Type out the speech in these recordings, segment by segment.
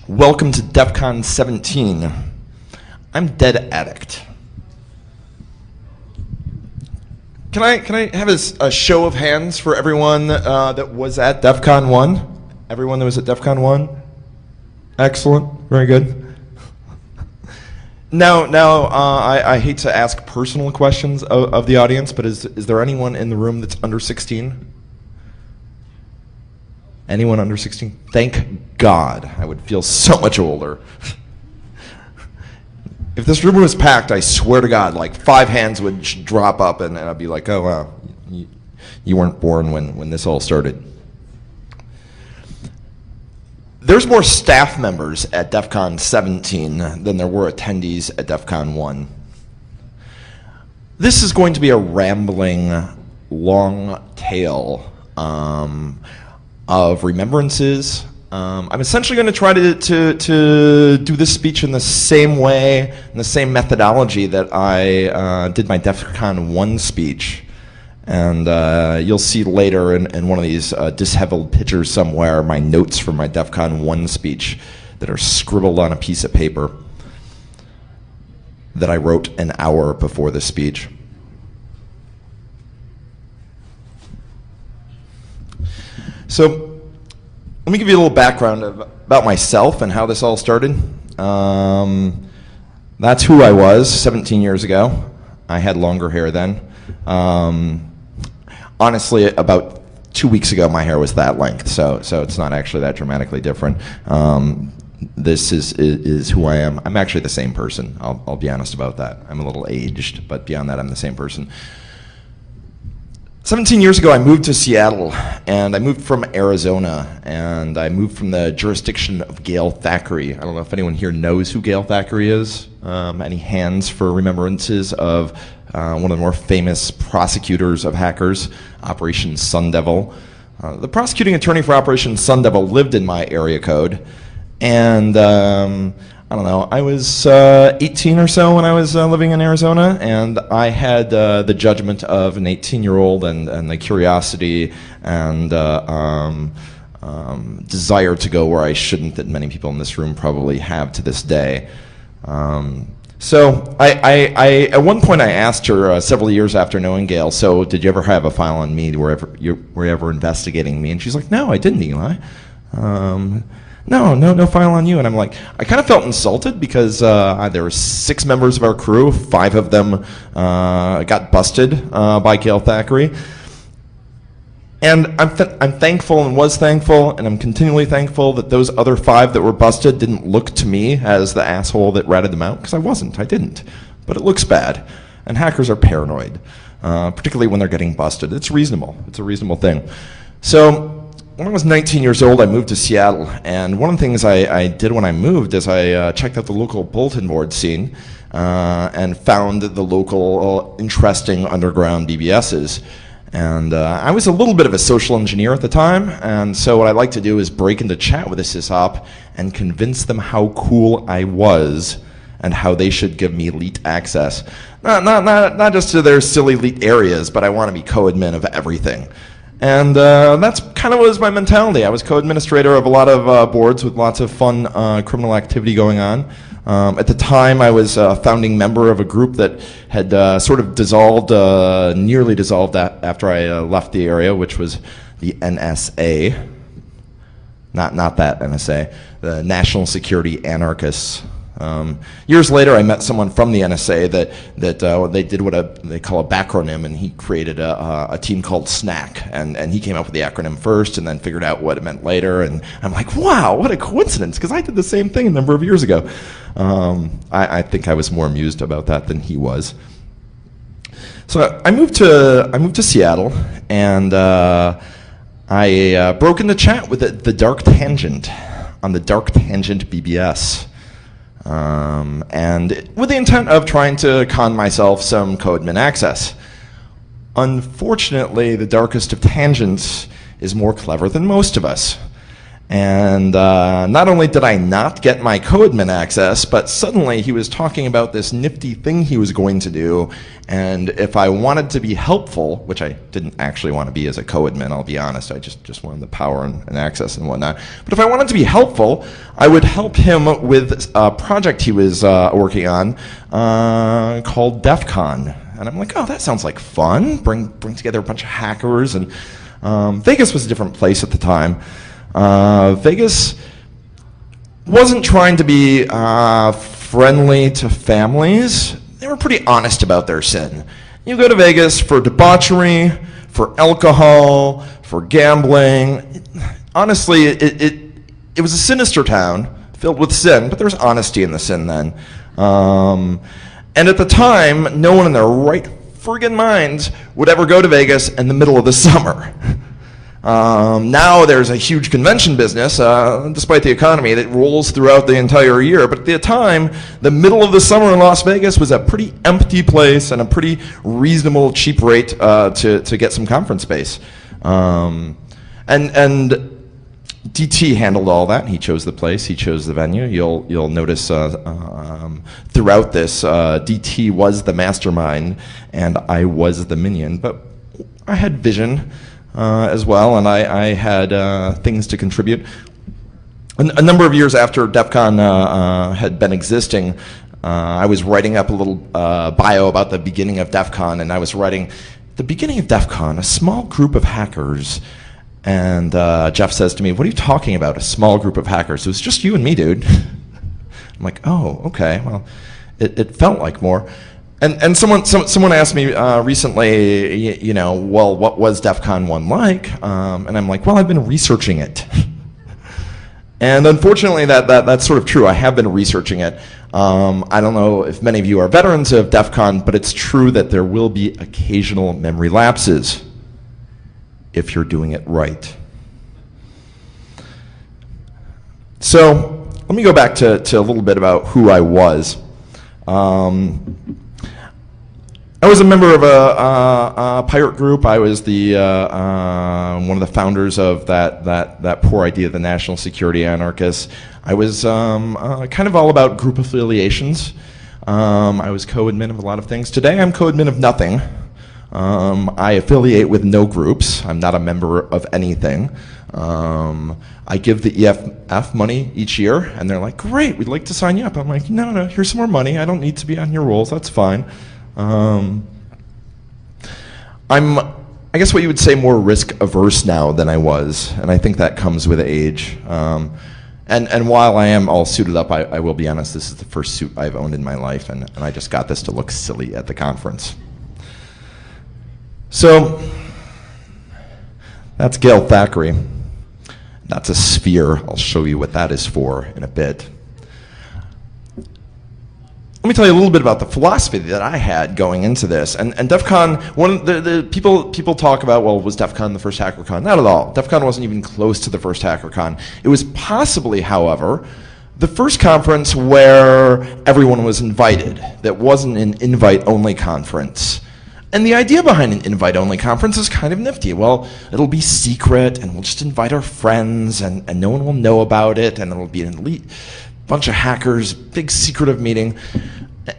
Welcome to Defcon 17. I'm Dead Addict. Can I have a show of hands for everyone that was at Defcon 1? Everyone that was at Defcon 1? Excellent. Very good. Now, I hate to ask personal questions of the audience, but is there anyone in the room that's under 16? Anyone under 16? Thank God. I would feel so much older. If this room was packed, I swear to God, like 5 hands would drop up, and I'd be like, oh, wow, you weren't born when this all started. There's more staff members at Defcon 17 than there were attendees at Defcon 1. This is going to be a rambling, long tale of remembrances. I'm essentially going to try to do this speech in the same way, in the same methodology that I did my Defcon 1 speech. And you'll see later in one of these disheveled pictures somewhere my notes from my Defcon 1 speech that are scribbled on a piece of paper that I wrote an hour before the speech. So let me give you a little background about myself and how this all started. That's who I was 17 years ago. I had longer hair then. Honestly, about 2 weeks ago, my hair was that length, so it's not actually that dramatically different. This is who I am. I'm actually the same person. I'll be honest about that. I'm a little aged, but beyond that, I'm the same person. 17 years ago, I moved to Seattle, and I moved from Arizona, and I moved from the jurisdiction of Gail Thackeray. I don't know if anyone here knows who Gail Thackeray is. Any hands for remembrances of one of the more famous prosecutors of hackers, Operation Sun Devil. The prosecuting attorney for Operation Sun Devil lived in my area code, and I don't know, I was 18 or so when I was living in Arizona, and I had the judgment of an 18-year-old and the curiosity and desire to go where I shouldn't that many people in this room probably have to this day. So I at one point I asked her several years after knowing Gail, so did you ever have a file on me? Were you ever investigating me? And she's like, no, I didn't, Eli. No file on you. And I'm like, I kind of felt insulted because there were 6 members of our crew. 5 of them got busted by Gail Thackeray. And I'm thankful and was thankful, and I'm continually thankful that those other 5 that were busted didn't look to me as the asshole that ratted them out, because I didn't. But it looks bad, and hackers are paranoid, particularly when they're getting busted. It's reasonable. It's a reasonable thing. So when I was 19 years old, I moved to Seattle, and one of the things I did when I moved is I checked out the local bulletin board scene and found the local interesting underground BBSs. And I was a little bit of a social engineer at the time, and so what I like to do is break into chat with a sysop and convince them how cool I was and how they should give me elite access. Not just to their silly elite areas, but I want to be co-admin of everything. And that's kind of was my mentality. I was co-administrator of a lot of boards with lots of fun criminal activity going on. At the time, I was a founding member of a group that had sort of dissolved, nearly dissolved after I left the area, which was the NSA. Not that NSA, the National Security Anarchists. Years later, I met someone from the NSA that they did what they call a backronym, and he created a team called SNAC, and he came up with the acronym first and then figured out what it meant later, and I'm like, wow, what a coincidence, because I did the same thing a number of years ago. I think I was more amused about that than he was. So I moved to Seattle, and I broke into chat with the Dark Tangent on the Dark Tangent BBS. And with the intent of trying to con myself some co-admin access. Unfortunately, the darkest of tangents is more clever than most of us. And not only did I not get my co-admin access, but suddenly he was talking about this nifty thing he was going to do, and if I wanted to be helpful, which I didn't actually want to be as a co-admin, I'll be honest, I just wanted the power and access and whatnot, but if I wanted to be helpful, I would help him with a project he was working on called Defcon. And I'm like, oh, that sounds like fun, bring together a bunch of hackers, and Vegas was a different place at the time. Vegas wasn't trying to be friendly to families. They were pretty honest about their sin. You go to Vegas for debauchery, for alcohol, for gambling. Honestly, it was a sinister town filled with sin, but there was honesty in the sin then. And at the time, no one in their right friggin' minds would ever go to Vegas in the middle of the summer. Now there's a huge convention business, despite the economy, that rolls throughout the entire year. But at the time, the middle of the summer in Las Vegas was a pretty empty place and a pretty reasonable, cheap rate to get some conference space. And DT handled all that. He chose the place. He chose the venue. You'll notice throughout this, DT was the mastermind and I was the minion. But I had vision. As well, and I had things to contribute. A number of years after Defcon had been existing, I was writing up a little bio about the beginning of Defcon, and I was writing, the beginning of Defcon, a small group of hackers. And Jeff says to me, what are you talking about, a small group of hackers? It was just you and me, dude. I'm like, oh, okay, well, it felt like more. And someone asked me recently, well, what was Defcon 1 like? And I'm like, well, I've been researching it. And unfortunately, that's sort of true. I have been researching it. I don't know if many of you are veterans of Defcon, but it's true that there will be occasional memory lapses if you're doing it right. So let me go back to a little bit about who I was. I was a member of a pirate group. I was the one of the founders of that poor idea, the National Security Anarchists. I was kind of all about group affiliations. I was co-admin of a lot of things. Today I'm co-admin of nothing. I affiliate with no groups. I'm not a member of anything. I give the EFF money each year, and they're like, great, we'd like to sign you up. I'm like, no, here's some more money. I don't need to be on your rolls. That's fine. I'm, I guess what you would say, more risk averse now than I was, and I think that comes with age. And while I am all suited up, I will be honest, this is the first suit I've owned in my life, and I just got this to look silly at the conference. So, that's Gail Thackeray. That's a sphere. I'll show you what that is for in a bit. Let me tell you a little bit about the philosophy that I had going into this. And Defcon, the people talk about, well, was Defcon the first HackerCon? Not at all. Defcon wasn't even close to the first HackerCon. It was possibly, however, the first conference where everyone was invited. That wasn't an invite-only conference. And the idea behind an invite-only conference is kind of nifty. Well, it'll be secret, and we'll just invite our friends, and no one will know about it, and it'll be an elite bunch of hackers, big secretive meeting.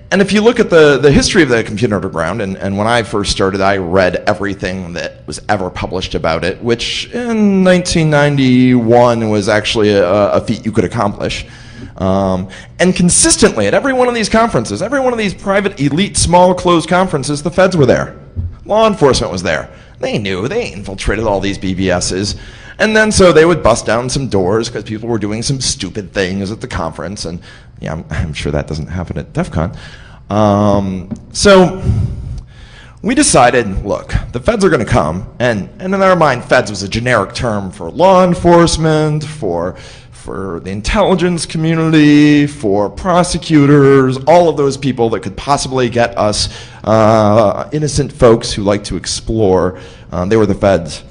And if you look at the history of the Computer Underground, and when I first started, I read everything that was ever published about it, which in 1991 was actually a feat you could accomplish. And consistently at every one of these conferences, every one of these private, elite, small, closed conferences, the feds were there. Law enforcement was there. They knew. They infiltrated all these BBSs. And then so they would bust down some doors because people were doing some stupid things at the conference. And yeah, I'm sure that doesn't happen at DEF CON. So we decided, look, the feds are going to come. And in our mind, feds was a generic term for law enforcement, for the intelligence community, for prosecutors, all of those people that could possibly get us innocent folks who like to explore. They were the feds.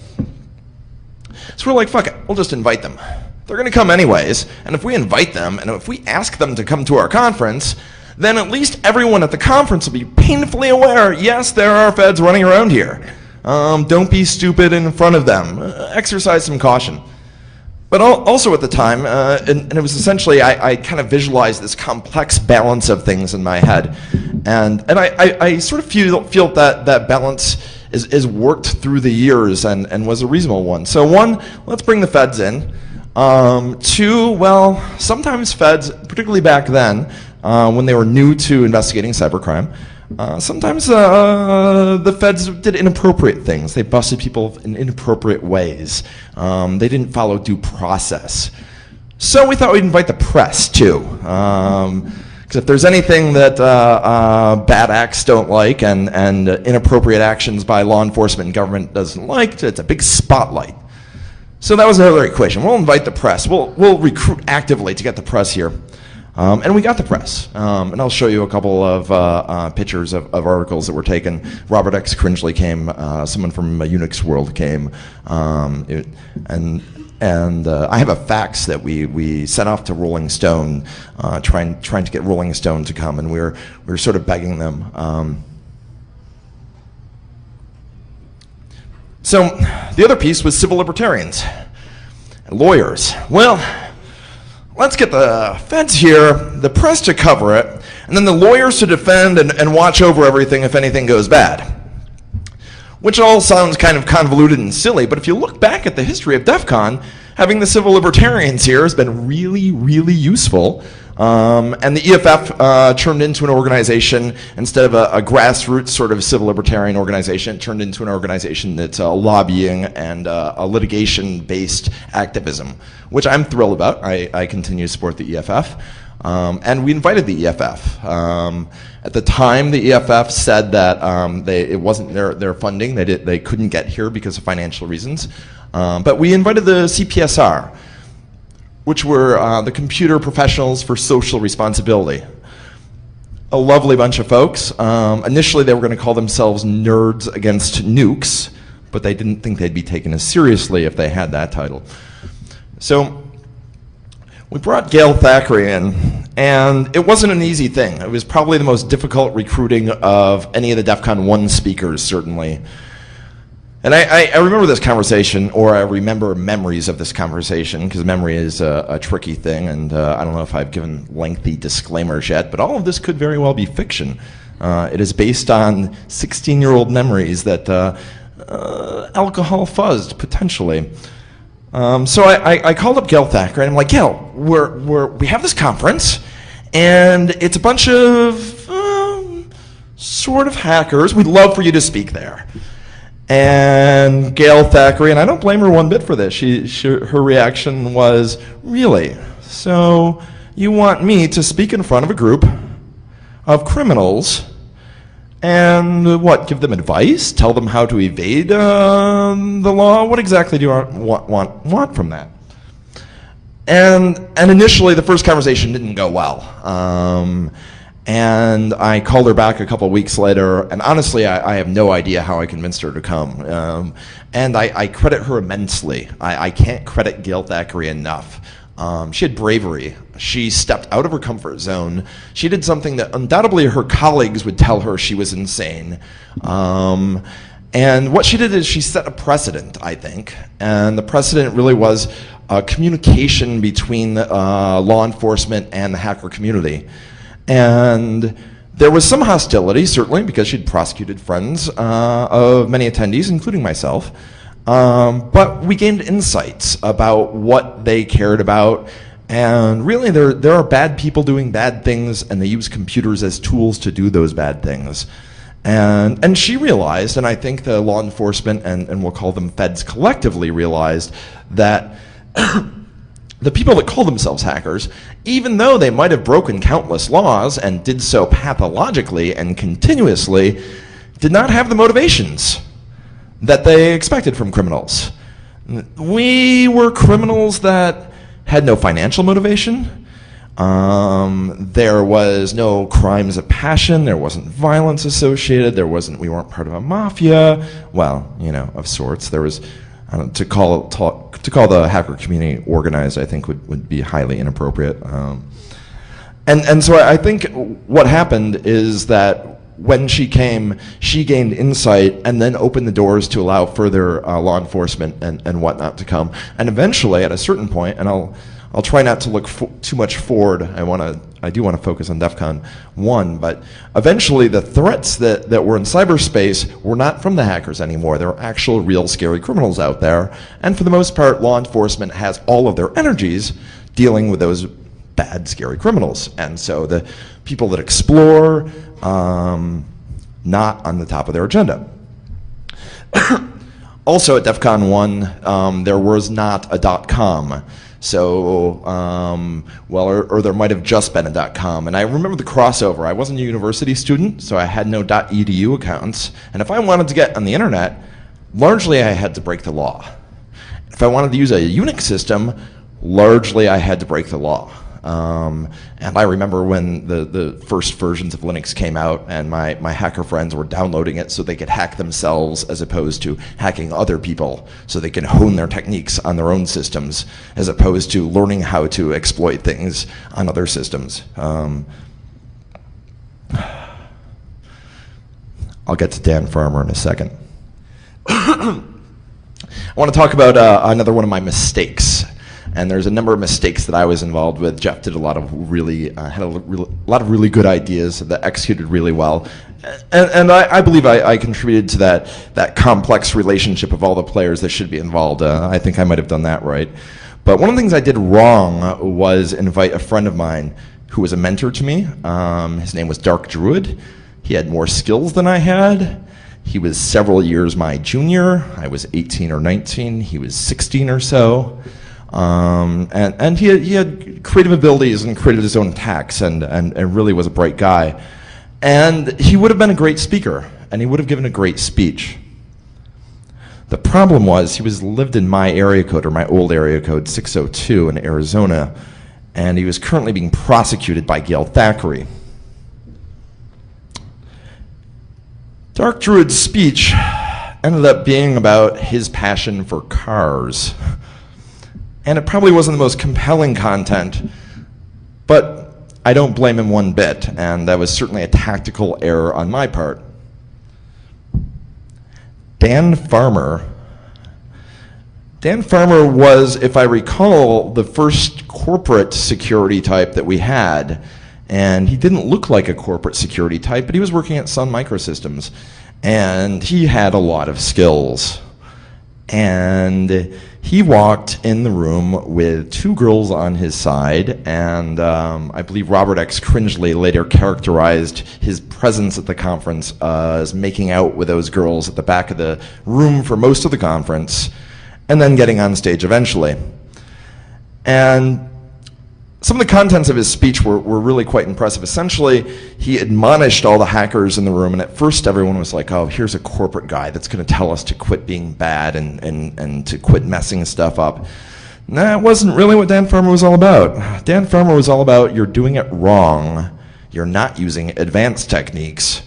So we're like, fuck it, we'll just invite them. They're going to come anyways, and if we invite them, and if we ask them to come to our conference, then at least everyone at the conference will be painfully aware, yes, there are feds running around here. Don't be stupid in front of them. Exercise some caution. But also at the time, and it was essentially, I kind of visualized this complex balance of things in my head. And I sort of feel that balance is worked through the years and was a reasonable one. So one, let's bring the feds in. Two, well, sometimes feds, particularly back then, when they were new to investigating cybercrime, sometimes the feds did inappropriate things. They busted people in inappropriate ways. They didn't follow due process. So we thought we'd invite the press too. Because if there's anything that bad acts don't like and inappropriate actions by law enforcement and government doesn't like, it's a big spotlight. So that was another equation. We'll invite the press. We'll recruit actively to get the press here. And we got the press. And I'll show you a couple of pictures of articles that were taken. Robert X. Cringely came. Someone from Unix World came. And I have a fax that we sent off to Rolling Stone, trying to get Rolling Stone to come, and we were sort of begging them. So the other piece was civil libertarians, lawyers. Well, let's get the feds here, the press to cover it, and then the lawyers to defend and watch over everything if anything goes bad. Which all sounds kind of convoluted and silly, but if you look back at the history of Defcon, having the civil libertarians here has been really, really useful. And the EFF turned into an organization, instead of a grassroots sort of civil libertarian organization, it turned into an organization that's lobbying and a litigation-based activism, which I'm thrilled about. I continue to support the EFF. And we invited the EFF. At the time, the EFF said that it wasn't their funding. They couldn't get here because of financial reasons. But we invited the CPSR, which were the Computer Professionals for Social Responsibility. A lovely bunch of folks. Initially, they were going to call themselves Nerds Against Nukes, but they didn't think they'd be taken as seriously if they had that title. So we brought Gail Thackeray in, and it wasn't an easy thing. It was probably the most difficult recruiting of any of the DEFCON 1 speakers, certainly. And I remember this conversation, or I remember memories of this conversation, because memory is a tricky thing, and I don't know if I've given lengthy disclaimers yet, but all of this could very well be fiction. It is based on 16-year-old memories that alcohol fuzzed, potentially. So I called up Gail Thackeray, and I'm like, Gail, we have this conference, and it's a bunch of sort of hackers. We'd love for you to speak there. And Gail Thackeray, and I don't blame her one bit for this, her reaction was, really? So you want me to speak in front of a group of criminals and what, give them advice? Tell them how to evade the law? What exactly do you want from that? And initially the first conversation didn't go well. And I called her back a couple of weeks later, and honestly, I have no idea how I convinced her to come. And I credit her immensely. I can't credit Gail Thackeray enough. She had bravery. She stepped out of her comfort zone. She did something that undoubtedly her colleagues would tell her she was insane. And what she did is she set a precedent, I think. And the precedent really was communication between law enforcement and the hacker community. And there was some hostility, certainly, because she'd prosecuted friends of many attendees, including myself. But we gained insights about what they cared about. And really, there are bad people doing bad things, and they use computers as tools to do those bad things. And she realized, and I think the law enforcement, and we'll call them feds collectively, realized that the people that call themselves hackers, even though they might have broken countless laws and did so pathologically and continuously, did not have the motivations that they expected from criminals. We were criminals that had no financial motivation. There was no crimes of passion. There wasn't violence associated. We weren't part of a mafia. Well, of sorts. There was, to call the hacker community organized, I think would be highly inappropriate. And so I think what happened is that when she came, she gained insight and then opened the doors to allow further law enforcement and whatnot to come. And eventually, at a certain point, and I'll try not to look too much forward. I do want to focus on Defcon 1, but eventually the threats that were in cyberspace were not from the hackers anymore. There were actual real scary criminals out there. And for the most part, law enforcement has all of their energies dealing with those bad, scary criminals. And so the people that explore, not on the top of their agenda. Also at Defcon 1, there was not a .com. So, or there might have just been a .com. And I remember the crossover. I wasn't a university student, so I had no .edu accounts. And if I wanted to get on the internet, largely I had to break the law. If I wanted to use a Unix system, largely I had to break the law. And I remember when the first versions of Linux came out and my hacker friends were downloading it so they could hack themselves as opposed to hacking other people so they can hone their techniques on their own systems as opposed to learning how to exploit things on other systems. I'll get to Dan Farmer in a second. I want to talk about another one of my mistakes. And there's a number of mistakes that I was involved with. Jeff did a lot of really, had a lot of really good ideas that executed really well. And I believe I contributed to that complex relationship of all the players that should be involved. I think I might have done that right. But one of the things I did wrong was invite a friend of mine who was a mentor to me. His name was Dark Druid. He had more skills than I had. He was several years my junior. I was 18 or 19. He was 16 or so. And he had creative abilities and created his own attacks and really was a bright guy. And he would have been a great speaker, and he would have given a great speech. The problem was he lived in my area code, or my old area code, 602 in Arizona, and he was currently being prosecuted by Gail Thackeray. Dark Druid's speech ended up being about his passion for cars. And it probably wasn't the most compelling content, but I don't blame him one bit, and that was certainly a tactical error on my part. Dan Farmer was, if I recall, the first corporate security type that we had, and he didn't look like a corporate security type, but he was working at Sun Microsystems, and he had a lot of skills. And he walked in the room with two girls on his side, and I believe Robert X. Cringely later characterized his presence at the conference as making out with those girls at the back of the room for most of the conference, and then getting on stage eventually. And some of the contents of his speech were really quite impressive. Essentially, he admonished all the hackers in the room, and at first everyone was like, oh, here's a corporate guy that's going to tell us to quit being bad and to quit messing stuff up. And that wasn't really what Dan Farmer was all about. Dan Farmer was all about, you're doing it wrong. You're not using advanced techniques.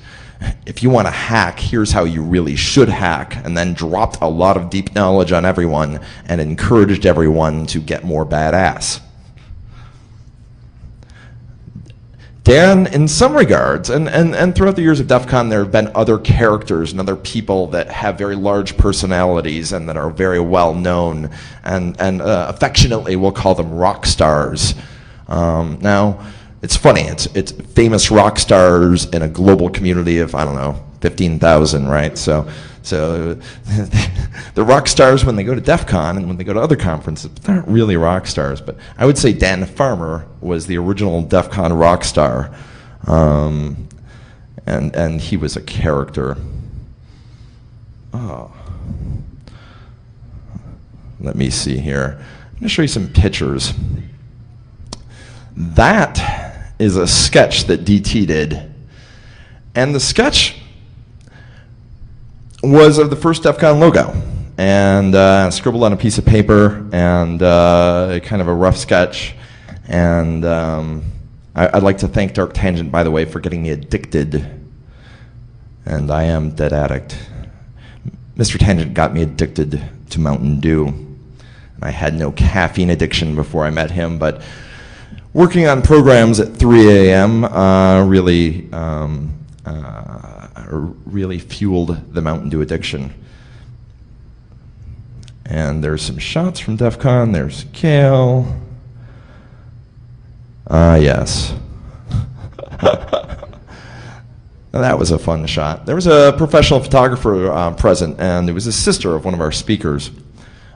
If you want to hack, here's how you really should hack, and then dropped a lot of deep knowledge on everyone and encouraged everyone to get more badass. Dan, in some regards, and throughout the years of Defcon, there have been other characters and other people that have very large personalities and that are very well known, and affectionately we'll call them rock stars. Now, it's funny, it's famous rock stars in a global community of, I don't know, 15,000, right? So the rock stars when they go to Defcon and when they go to other conferences, they're not really rock stars. But I would say Dan Farmer was the original Defcon rock star, and he was a character. Oh, let me see here. I'm going to show you some pictures. That is a sketch that DT did, and the sketch was of the first Defcon logo, and scribbled on a piece of paper, and kind of a rough sketch. And I'd like to thank Dark Tangent, by the way, for getting me addicted, and I am dead addict. Mr. Tangent got me addicted to Mountain Dew, and I had no caffeine addiction before I met him, but working on programs at 3 a.m. Really really fueled the Mountain Dew addiction. And there's some shots from Defcon. There's Kale. Yes. That was a fun shot. There was a professional photographer present, and it was a sister of one of our speakers.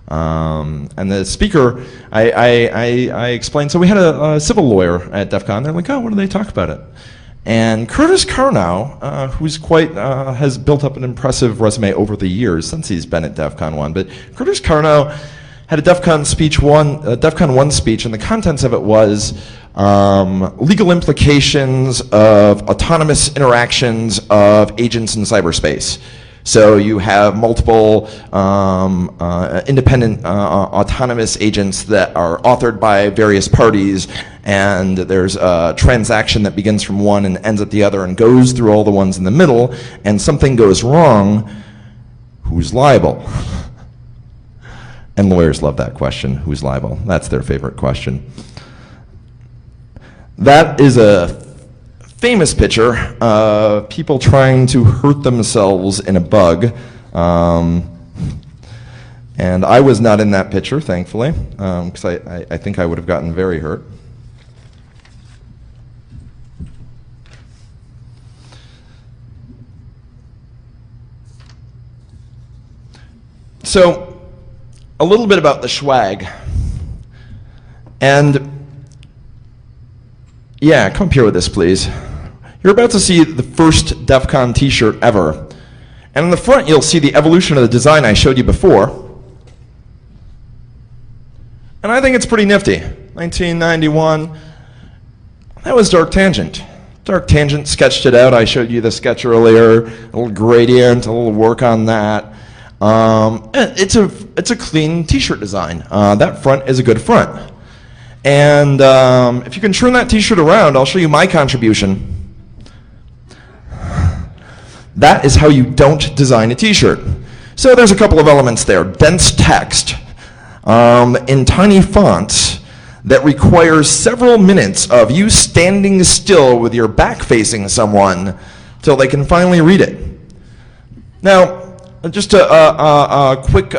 And the speaker, I explained, so we had a civil lawyer at Defcon. They're like, oh, what do they talk about it? And Curtis Carnow, who's has built up an impressive resume over the years since he's been at Defcon 1, but Curtis Carnow had a Defcon 1 speech, and the contents of it was legal implications of autonomous interactions of agents in cyberspace. So you have multiple independent autonomous agents that are authored by various parties, and there's a transaction that begins from one and ends at the other and goes through all the ones in the middle, and something goes wrong, who's liable? And lawyers love that question, who's liable? That's their favorite question. That is a famous picture of people trying to hurt themselves in a bug. And I was not in that picture, thankfully, because I think I would have gotten very hurt. So, a little bit about the swag. And yeah, come up here with this, please. You're about to see the first Defcon t-shirt ever. And in the front, you'll see the evolution of the design I showed you before. And I think it's pretty nifty. 1991, that was Dark Tangent. Dark Tangent sketched it out. I showed you the sketch earlier, a little gradient, a little work on that. It's a clean t-shirt design. That front is a good front. And if you can turn that t-shirt around, I'll show you my contribution. That is how you don't design a t-shirt. So there's a couple of elements there. Dense text in tiny fonts that requires several minutes of you standing still with your back facing someone till they can finally read it. Now, just a quick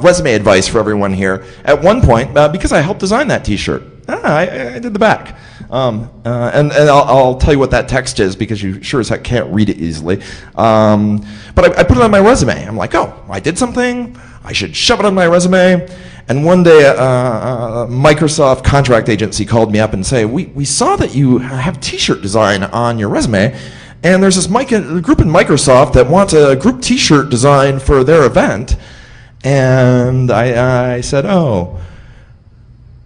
resume advice for everyone here. At one point, because I helped design that t-shirt, I did the back. And I'll tell you what that text is because you sure as heck can't read it easily. But I put it on my resume. I'm like, oh, I did something. I should shove it on my resume. And one day, a Microsoft contract agency called me up and said, we saw that you have t-shirt design on your resume. And there's this group in Microsoft that wants a group t-shirt design for their event. And I said, oh,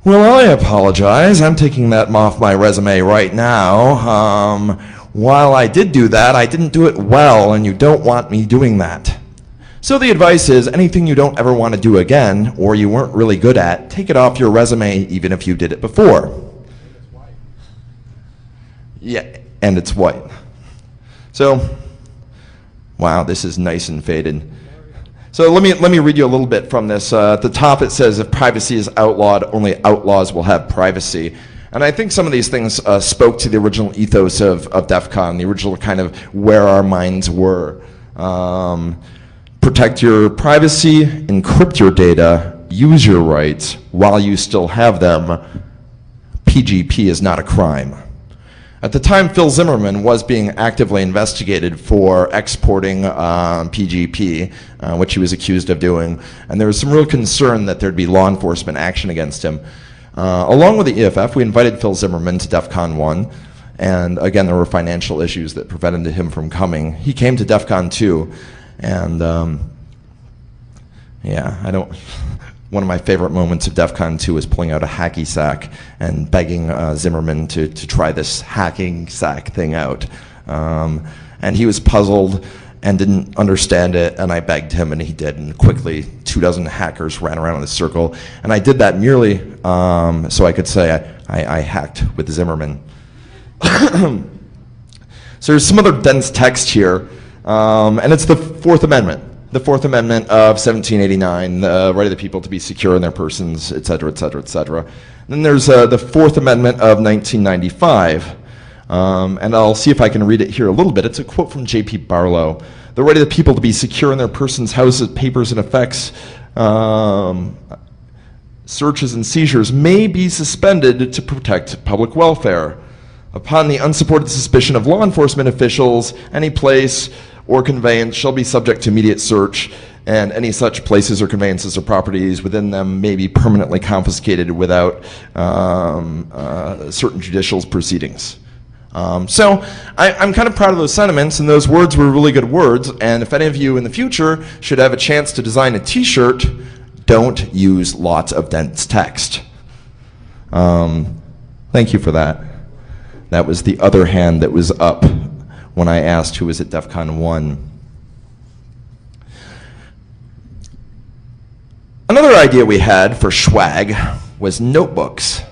well, I apologize. I'm taking that off my resume right now. While I did do that, I didn't do it well, and you don't want me doing that. So the advice is anything you don't ever want to do again, or you weren't really good at, take it off your resume even if you did it before. Yeah, and it's white. So, wow, this is nice and faded. So let me read you a little bit from this. At the top it says, if privacy is outlawed, only outlaws will have privacy. And I think some of these things spoke to the original ethos of Defcon, the original kind of where our minds were. Protect your privacy, encrypt your data, use your rights while you still have them. PGP is not a crime. At the time, Phil Zimmerman was being actively investigated for exporting PGP, which he was accused of doing, and there was some real concern that there'd be law enforcement action against him. Along with the EFF, we invited Phil Zimmerman to Defcon 1, and again, there were financial issues that prevented him from coming. He came to Defcon 2, and yeah, one of my favorite moments of Defcon 2 was pulling out a hacky sack and begging Zimmerman to try this hacking sack thing out. And he was puzzled and didn't understand it, and I begged him, and he did, and quickly 24 hackers ran around in a circle. And I did that merely so I could say I hacked with Zimmerman. So there's some other dense text here, and it's the Fourth Amendment. The Fourth Amendment of 1789, the right of the people to be secure in their persons, et cetera, et cetera, et cetera. Then there's the Fourth Amendment of 1995, And I'll see if I can read it here a little bit. It's a quote from J.P. Barlow. The right of the people to be secure in their persons, houses, papers, and effects, searches and seizures may be suspended to protect public welfare. Upon the unsupported suspicion of law enforcement officials, any place or conveyance shall be subject to immediate search, and any such places or conveyances or properties within them may be permanently confiscated without certain judicial proceedings. So I'm kind of proud of those sentiments, and those words were really good words, and if any of you in the future should have a chance to design a t-shirt, don't use lots of dense text. Thank you for that. That was the other hand that was up when I asked who was at Defcon 1. Another idea we had for swag was notebooks.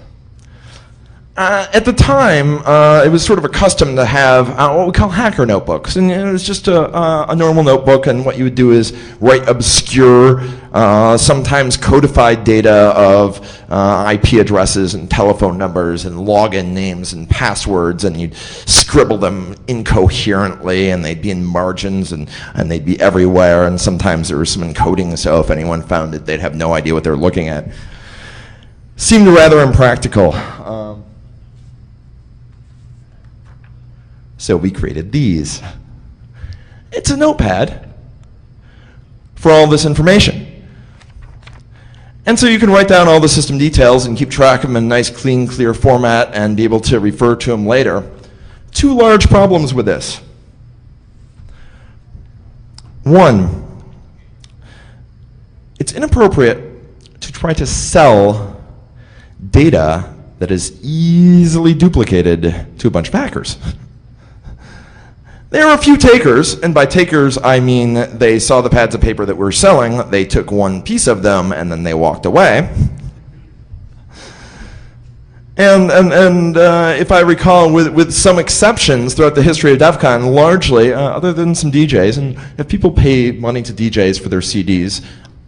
At the time, it was sort of a custom to have what we call hacker notebooks. And it was just a normal notebook, and what you would do is write obscure, sometimes codified data of IP addresses and telephone numbers and login names and passwords, and you'd scribble them incoherently, and they'd be in margins, and they'd be everywhere, and sometimes there was some encoding, so if anyone found it, they'd have no idea what they were looking at. Seemed rather impractical. So we created these. It's a notepad for all this information. And so you can write down all the system details and keep track of them in a nice, clean, clear format and be able to refer to them later. Two large problems with this. One, it's inappropriate to try to sell data that is easily duplicated to a bunch of hackers. There are a few takers, and by takers I mean they saw the pads of paper that we're selling, they took one piece of them, and then they walked away. And if I recall, with some exceptions throughout the history of Defcon, largely, other than some DJs, and if people pay money to DJs for their CDs,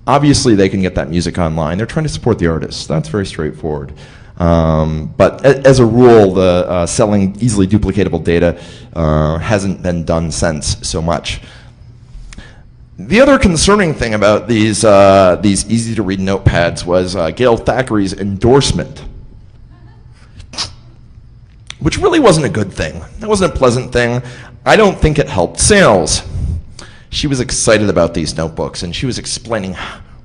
obviously they can get that music online. They're trying to support the artists. That's very straightforward. But as a rule, the selling easily duplicatable data hasn't been done since so much. The other concerning thing about these easy-to-read notepads was Gail Thackeray's endorsement, which really wasn't a good thing. That wasn't a pleasant thing. I don't think it helped sales. She was excited about these notebooks, and she was explaining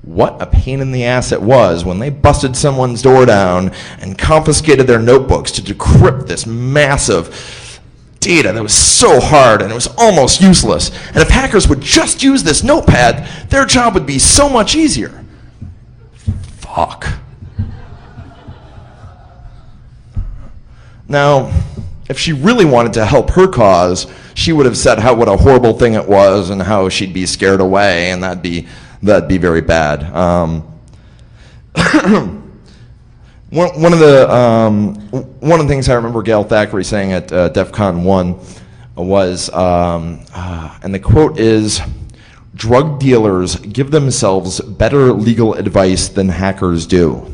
what a pain in the ass it was when they busted someone's door down and confiscated their notebooks to decrypt this massive data that was so hard and it was almost useless. And if hackers would just use this notepad, their job would be so much easier. Fuck. Now, if she really wanted to help her cause, she would have said what a horrible thing it was and how she'd be scared away, and that'd be very bad. One of the things I remember Gail Thackeray saying at Defcon 1 was, and the quote is, "Drug dealers give themselves better legal advice than hackers do."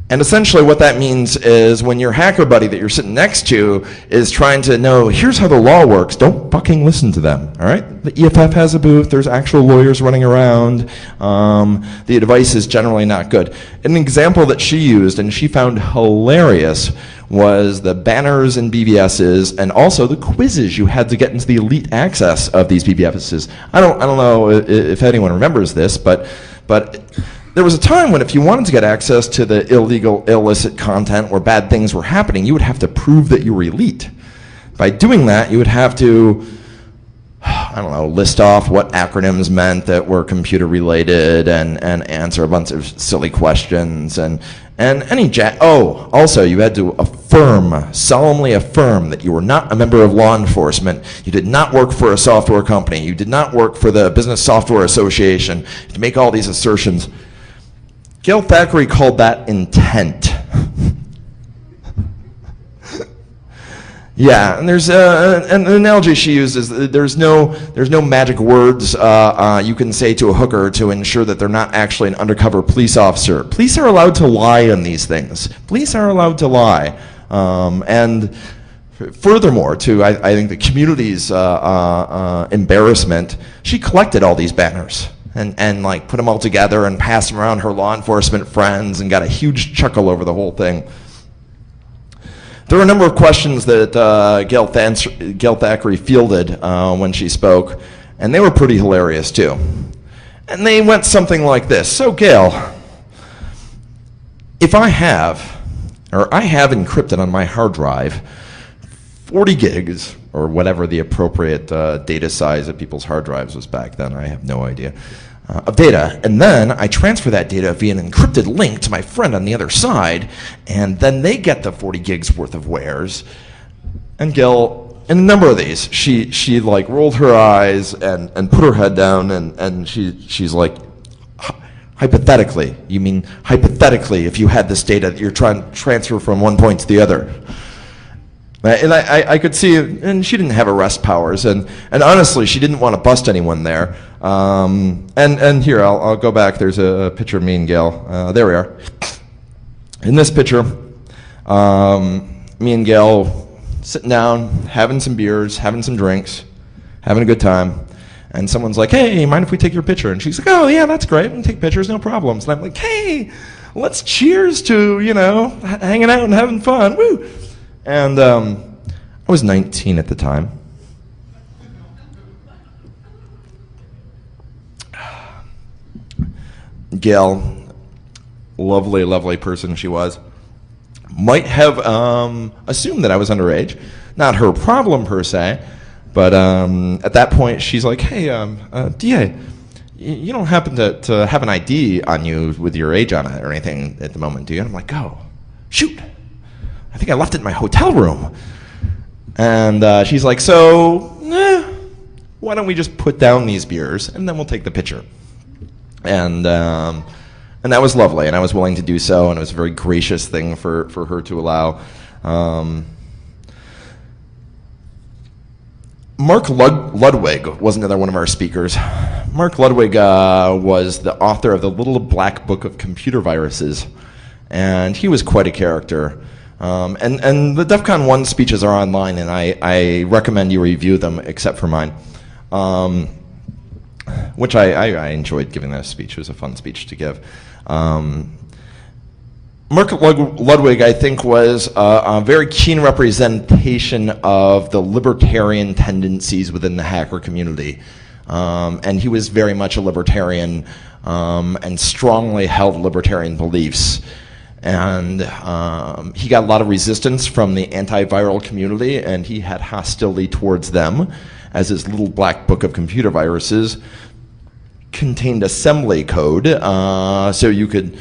And essentially what that means is when your hacker buddy that you're sitting next to is trying to know, here's how the law works, don't fucking listen to them, all right? The EFF has a booth, there's actual lawyers running around, the advice is generally not good. An example that she used and she found hilarious was the banners and BBSs and also the quizzes you had to get into the elite access of these BBSs. I don't know if anyone remembers this, but there was a time when if you wanted to get access to the illegal, illicit content where bad things were happening, you would have to prove that you were elite. By doing that, you would have to, list off what acronyms meant that were computer related and answer a bunch of silly questions and any also you had to solemnly affirm that you were not a member of law enforcement, you did not work for a software company, you did not work for the Business Software Association, to make all these assertions. Gail Thackeray called that intent. Yeah, and there's an analogy she uses. There's no magic words you can say to a hooker to ensure that they're not actually an undercover police officer. Police are allowed to lie on these things. Police are allowed to lie, and Furthermore, to I think the community's embarrassment, she collected all these banners and like put them all together and passed them around her law enforcement friends and got a huge chuckle over the whole thing. There were a number of questions that Gail Thackeray fielded when she spoke, and they were pretty hilarious too. And they went something like this. So Gail, if I have encrypted on my hard drive 40 gigs, or whatever the appropriate data size of people's hard drives was back then, I have no idea, of data, and then I transfer that data via an encrypted link to my friend on the other side, and then they get the 40 gigs worth of wares. And Gail, in a number of these, she like rolled her eyes and put her head down, and she's like, hypothetically, you mean hypothetically if you had this data that you're trying to transfer from one point to the other. And I could see, and she didn't have arrest powers, and honestly, she didn't want to bust anyone there. And here, I'll go back. There's a picture of me and Gail. There we are. In this picture, me and Gail sitting down, having some beers, having some drinks, having a good time. And someone's like, hey, mind if we take your picture? And she's like, oh, yeah, that's great. We can take pictures, no problems. And I'm like, hey, let's cheers to, hanging out and having fun. Woo! And I was 19 at the time. Gail, lovely, lovely person she was, might have assumed that I was underage. Not her problem per se, but at that point she's like, hey, DA, you don't happen to have an ID on you with your age on it or anything at the moment, do you? And I'm like, oh, shoot. I think I left it in my hotel room. And she's like, so, why don't we just put down these beers and then we'll take the picture. And that was lovely, and I was willing to do so, and it was a very gracious thing for her to allow. Mark Ludwig was another one of our speakers. Mark Ludwig was the author of the Little Black Book of Computer Viruses, and he was quite a character. And the Defcon 1 speeches are online, and I recommend you review them, except for mine, which I enjoyed giving that speech. It was a fun speech to give. Mark Ludwig, I think, was a very keen representation of the libertarian tendencies within the hacker community. And he was very much a libertarian and strongly held libertarian beliefs. And he got a lot of resistance from the antiviral community, and he had hostility towards them, as his Little Black Book of Computer Viruses contained assembly code, so you could,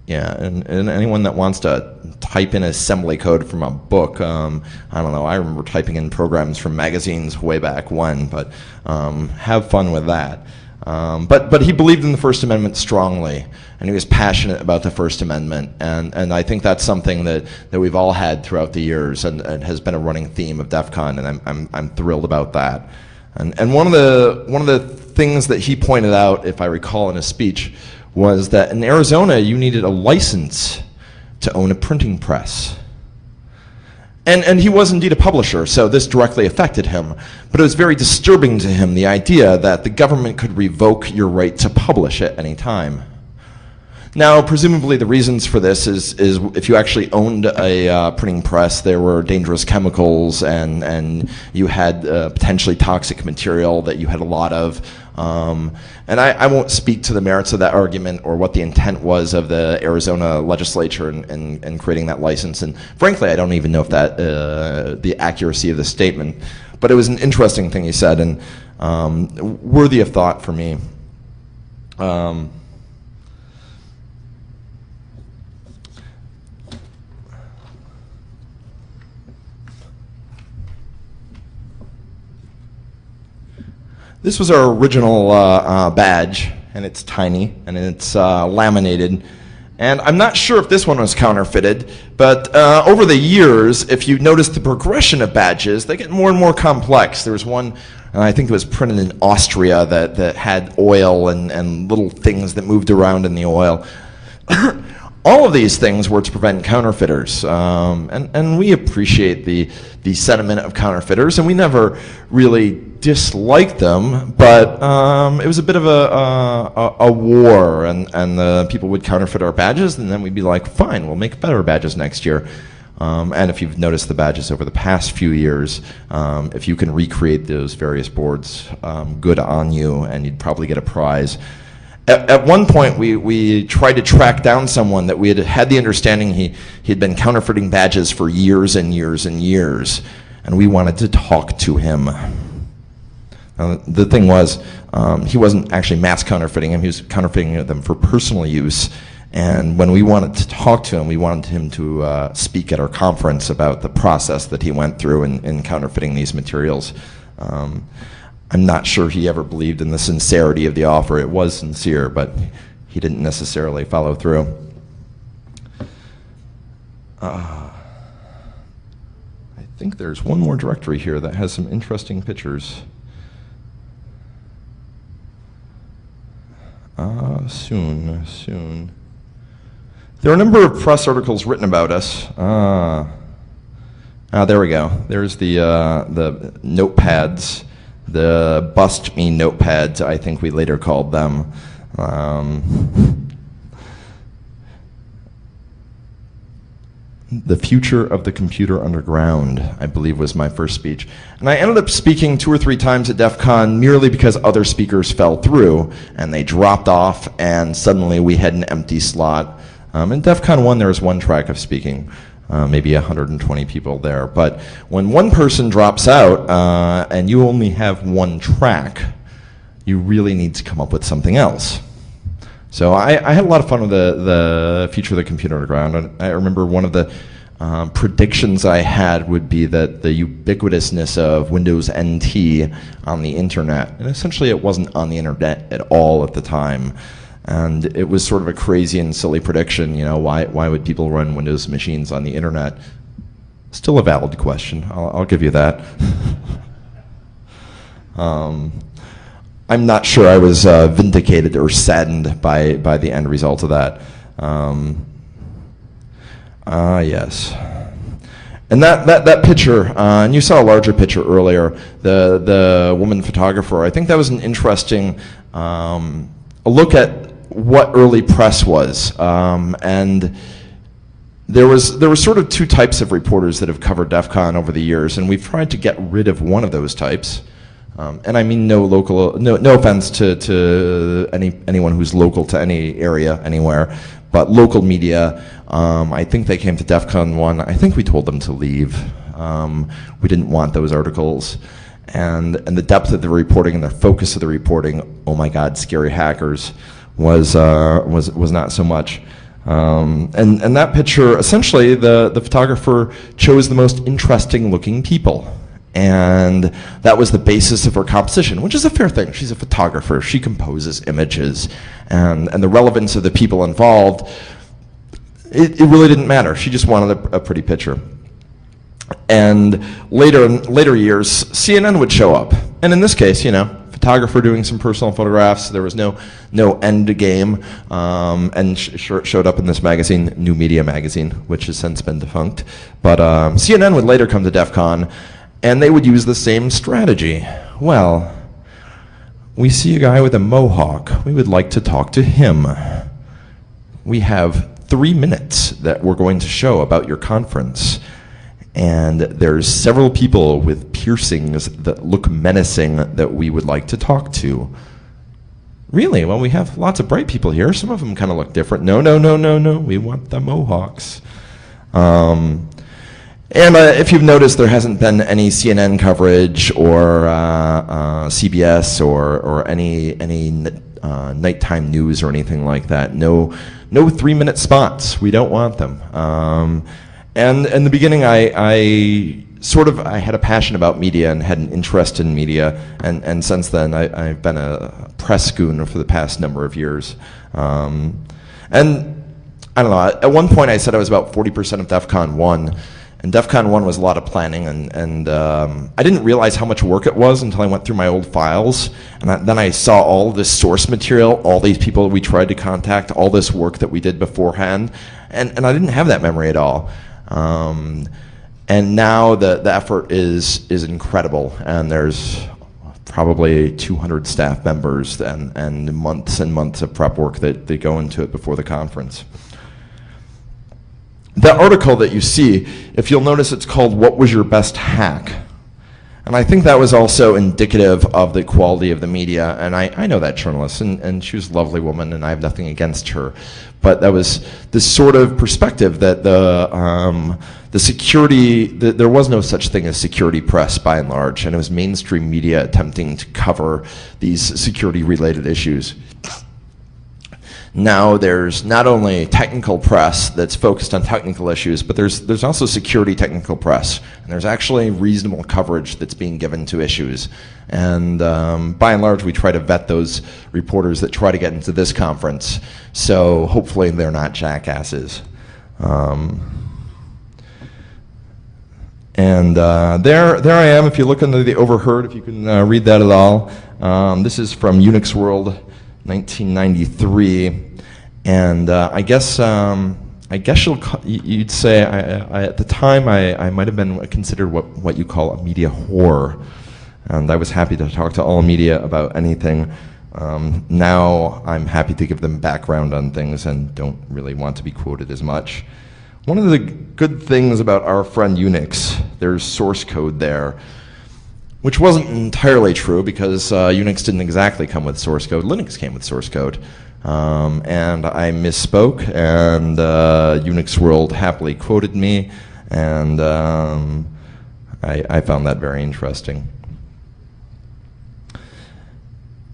and anyone that wants to type in assembly code from a book, I don't know, I remember typing in programs from magazines way back when, but have fun with that. But he believed in the First Amendment strongly, and he was passionate about the First Amendment, and I think that's something that we've all had throughout the years, and has been a running theme of Defcon, and I'm thrilled about that. And one of the things that he pointed out, if I recall in his speech, was that in Arizona you needed a license to own a printing press. And he was indeed a publisher, so this directly affected him. But it was very disturbing to him, the idea that the government could revoke your right to publish at any time. Now, presumably the reasons for this is if you actually owned a printing press, there were dangerous chemicals, and you had potentially toxic material that you had a lot of. And I won't speak to the merits of that argument or what the intent was of the Arizona legislature in creating that license. And frankly, I don't even know if that the accuracy of the statement. But it was an interesting thing he said, and worthy of thought for me. This was our original badge, and it's tiny, and it's laminated. And I'm not sure if this one was counterfeited, but over the years, if you notice the progression of badges, they get more and more complex. There was one, I think it was printed in Austria, that had oil and little things that moved around in the oil. All of these things were to prevent counterfeiters, and we appreciate the sentiment of counterfeiters, and we never really disliked them, but it was a bit of a war, and the people would counterfeit our badges, and then we'd be like, fine, we'll make better badges next year. And if you've noticed the badges over the past few years, if you can recreate those various boards, good on you, and you'd probably get a prize. At one point, we tried to track down someone that we had the understanding he'd been counterfeiting badges for years and years and years, and we wanted to talk to him. The thing was, he wasn't actually mass counterfeiting them, he was counterfeiting them for personal use, and when we wanted to talk to him, we wanted him to speak at our conference about the process that he went through in counterfeiting these materials. I'm not sure he ever believed in the sincerity of the offer. It was sincere, but he didn't necessarily follow through. I think there's one more directory here that has some interesting pictures. Soon. There are a number of press articles written about us. There we go. There's the notepads. The Bust Me notepads, I think we later called them. The Future of the Computer Underground, I believe, was my first speech. And I ended up speaking 2 or 3 times at Defcon merely because other speakers fell through, and they dropped off, and suddenly we had an empty slot. In Defcon 1, there was 1 track of speaking. Maybe 120 people there. But when one person drops out and you only have 1 track, you really need to come up with something else. So I had a lot of fun with the Future of the Computer Underground. I remember one of the predictions I had would be that the ubiquitousness of Windows NT on the internet, and essentially it wasn't on the internet at all at the time. And it was sort of a crazy and silly prediction, you know, why would people run Windows machines on the internet? Still a valid question, I'll give you that. I'm not sure I was vindicated or saddened by the end result of that. Yes. And that picture, and you saw a larger picture earlier, the woman photographer, I think that was an interesting a look at what early press was, and there was sort of 2 types of reporters that have covered Defcon over the years, and we've tried to get rid of one of those types. And I mean no offense to anyone who's local to any area anywhere, but local media. I think they came to Defcon 1. I think we told them to leave. We didn't want those articles. And the depth of the reporting and the focus of the reporting, oh my God, scary hackers, was not so much. And that picture, essentially, the photographer chose the most interesting looking people. And that was the basis of her composition, which is a fair thing. She's a photographer. She composes images. And the relevance of the people involved, it really didn't matter. She just wanted a pretty picture. And later years, CNN would show up. And in this case, you know, photographer doing some personal photographs. There was no end game. And showed up in this magazine, New Media Magazine, which has since been defunct. But CNN would later come to Defcon, and they would use the same strategy. Well, we see a guy with a mohawk. We would like to talk to him. We have 3 minutes that we're going to show about your conference. And there's several people with piercings that look menacing that we would like to talk to. Really? Well, we have lots of bright people here. Some of them kind of look different. No. We want the mohawks. And if you've noticed, there hasn't been any CNN coverage or CBS or any nighttime news or anything like that. No 3-minute spots. We don't want them. And in the beginning, I had a passion about media and had an interest in media, and since then I've been a press goon for the past number of years. And I don't know. At one point, I said I was about 40% of Defcon 1. And Defcon 1 was a lot of planning, and I didn't realize how much work it was until I went through my old files, and then I saw all this source material, all these people we tried to contact, all this work that we did beforehand, and I didn't have that memory at all. And now the effort is incredible, and there's probably 200 staff members and months of prep work that go into it before the conference. The article that you see, if you'll notice, it's called "What Was Your Best Hack?" And I think that was also indicative of the quality of the media. And I know that journalist, and she was a lovely woman, and I have nothing against her. But that was this sort of perspective that the security, there was no such thing as security press by and large, and it was mainstream media attempting to cover these security-related issues. Now there's not only technical press that's focused on technical issues, but there's also security technical press, and there's actually reasonable coverage that's being given to issues. And by and large, we try to vet those reporters that try to get into this conference, so hopefully they're not jackasses. And there I am. If you look under the overheard, if you can read that at all, this is from Unix World 1993, and I guess you'd say at the time I might have been considered what you call a media whore, and I was happy to talk to all media about anything. Now I'm happy to give them background on things and don't really want to be quoted as much. One of the good things about our friend Unix, there's source code there, which wasn't entirely true because Unix didn't exactly come with source code. Linux came with source code. And I misspoke, and Unix World happily quoted me, and I found that very interesting.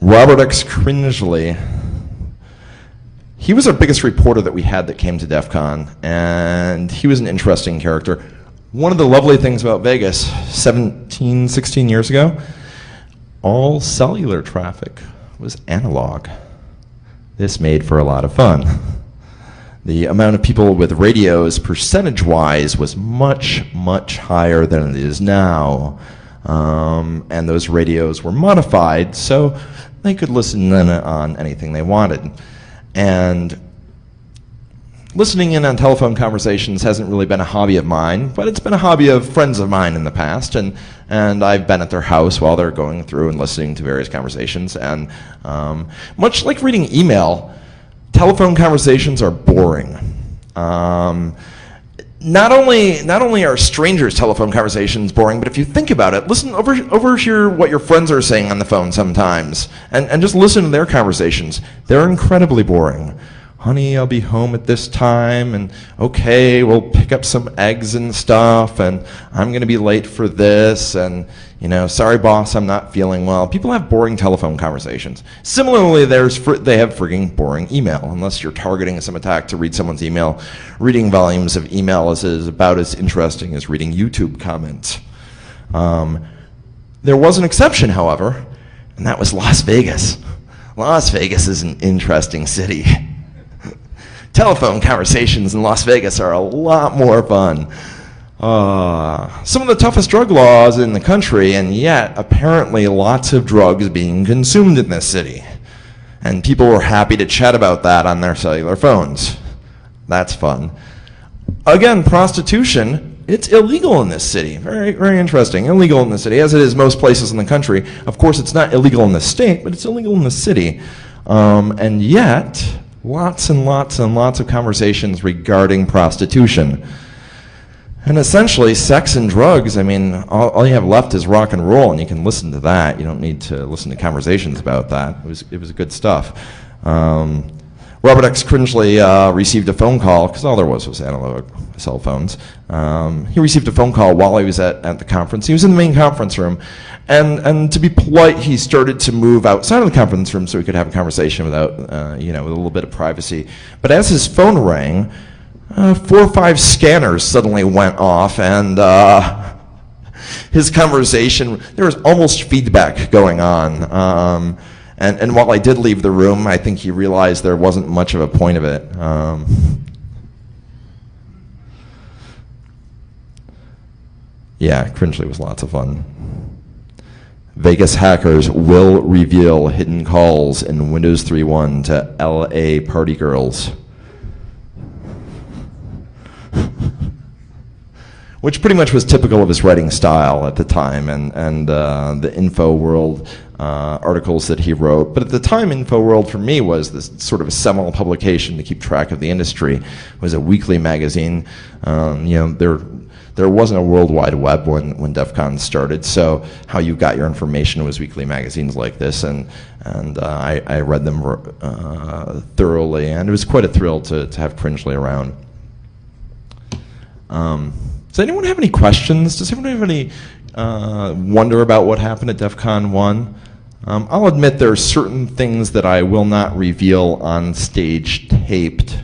Robert X. Cringely, he was our biggest reporter that we had that came to Defcon, and he was an interesting character. One of the lovely things about Vegas, 16 years ago, all cellular traffic was analog. This made for a lot of fun. The amount of people with radios, percentage-wise, was much, much higher than it is now. And those radios were modified so they could listen in on anything they wanted. And listening in on telephone conversations hasn't really been a hobby of mine, but it's been a hobby of friends of mine in the past, and I've been at their house while they're going through and listening to various conversations, and much like reading email, telephone conversations are boring. Not only are strangers' telephone conversations boring, but if you think about it, listen, overhear what your friends are saying on the phone sometimes, and just listen to their conversations. They're incredibly boring. Honey, I'll be home at this time, and okay, we'll pick up some eggs and stuff, and I'm going to be late for this, and, sorry, boss, I'm not feeling well. People have boring telephone conversations. Similarly, they have frigging boring email, unless you're targeting some attack to read someone's email. Reading volumes of email is about as interesting as reading YouTube comments. There was an exception, however, and that was Las Vegas. Las Vegas is an interesting city. Telephone conversations in Las Vegas are a lot more fun. Some of the toughest drug laws in the country, and yet apparently lots of drugs being consumed in this city. And people were happy to chat about that on their cellular phones. That's fun. Again, prostitution, it's illegal in this city. Very, very interesting. Illegal in the city, as it is most places in the country. Of course, it's not illegal in the state, but it's illegal in the city. And yet, lots and lots and lots of conversations regarding prostitution. And essentially, sex and drugs, all you have left is rock and roll, and you can listen to that. You don't need to listen to conversations about that. It was good stuff. Robert X. Cringely received a phone call, because all there was analog cell phones. He received a phone call while he was at the conference. He was in the main conference room, and to be polite, he started to move outside of the conference room so he could have a conversation without, with a little bit of privacy. But as his phone rang, 4 or 5 scanners suddenly went off, and his conversation, there was almost feedback going on. And while I did leave the room, I think he realized there wasn't much of a point of it. Yeah, Cringely was lots of fun. Vegas hackers will reveal hidden calls in Windows 3.1 to LA party girls. Which pretty much was typical of his writing style at the time, and the InfoWorld articles that he wrote. But at the time, InfoWorld for me was this sort of a seminal publication to keep track of the industry. It was a weekly magazine. There wasn't a World Wide Web when Defcon started, so how you got your information was weekly magazines like this, and I read them thoroughly, and it was quite a thrill to have Cringely around. Does anyone have any questions? Does anyone have any wonder about what happened at Defcon 1? I'll admit there are certain things that I will not reveal on stage taped.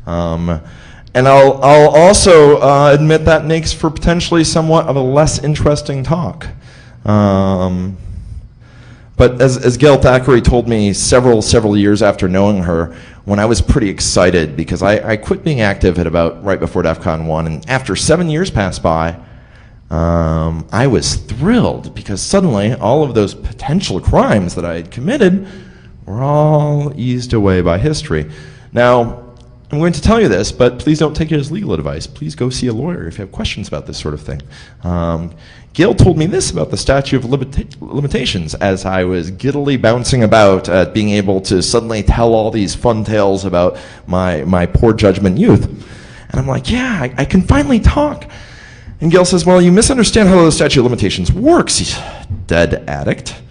And I'll also admit that makes for potentially somewhat of a less interesting talk. But as Gail Thackeray told me several years after knowing her, when I was pretty excited, because I quit being active at about right before Defcon 1, and after 7 years passed by, I was thrilled because suddenly all of those potential crimes that I had committed were all eased away by history. Now, I'm going to tell you this, but please don't take it as legal advice. Please go see a lawyer if you have questions about this sort of thing. Gail told me this about the statute of limitations as I was giddily bouncing about at being able to suddenly tell all these fun tales about my poor judgment youth. And I'm like, yeah, I can finally talk. And Gail says, well, you misunderstand how the statute of limitations works, you dead addict.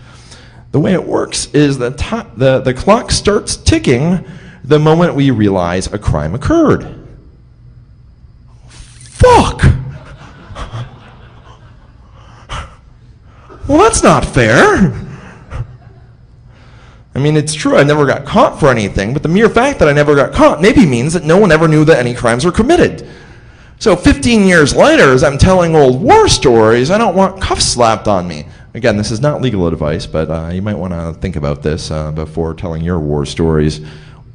The way it works is that the clock starts ticking the moment we realize a crime occurred. Fuck! Well, that's not fair. I mean, it's true I never got caught for anything, but the mere fact that I never got caught maybe means that no one ever knew that any crimes were committed. So 15 years later, as I'm telling old war stories, I don't want cuffs slapped on me. Again, this is not legal advice, but you might want to think about this before telling your war stories,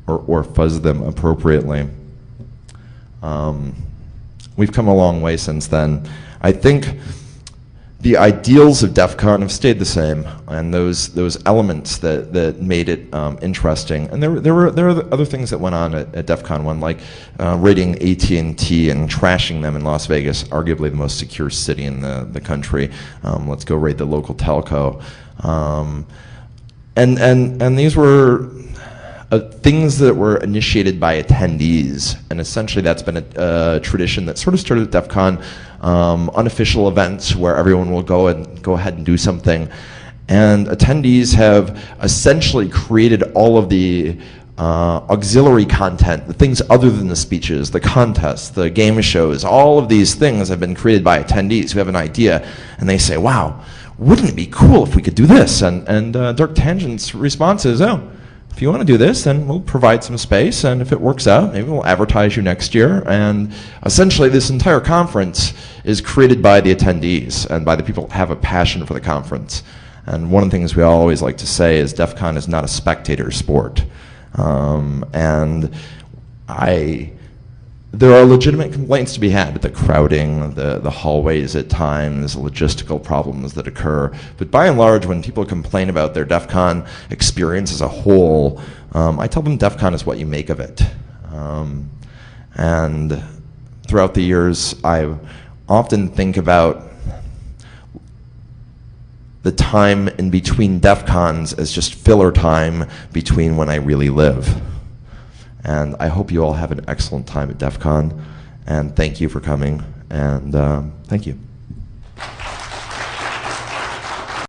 or fuzz them appropriately. We've come a long way since then. I think the ideals of Defcon have stayed the same, and those elements that made it interesting. And there were other things that went on at Defcon 1, like raiding AT&T and trashing them in Las Vegas, arguably the most secure city in the country. Let's go raid the local telco. And these were things that were initiated by attendees, and essentially that's been a tradition that sort of started at DEFCON, unofficial events where everyone will go ahead and do something, and attendees have essentially created all of the auxiliary content, the things other than the speeches, the contests, the game shows, all of these things have been created by attendees who have an idea, and they say, wow, wouldn't it be cool if we could do this? And Dark Tangent's response is, oh, if you want to do this, then we'll provide some space, and if it works out, maybe we'll advertise you next year. And essentially, this entire conference is created by the attendees and by the people who have a passion for the conference. And one of the things we always like to say is DEF CON is not a spectator sport. There are legitimate complaints to be had with the crowding, the hallways at times, logistical problems that occur. But by and large, when people complain about their DEF CON experience as a whole, I tell them DEF CON is what you make of it. And throughout the years, I often think about the time in between DEF CONs as just filler time between when I really live. And I hope you all have an excellent time at DEF CON, and thank you for coming, and thank you.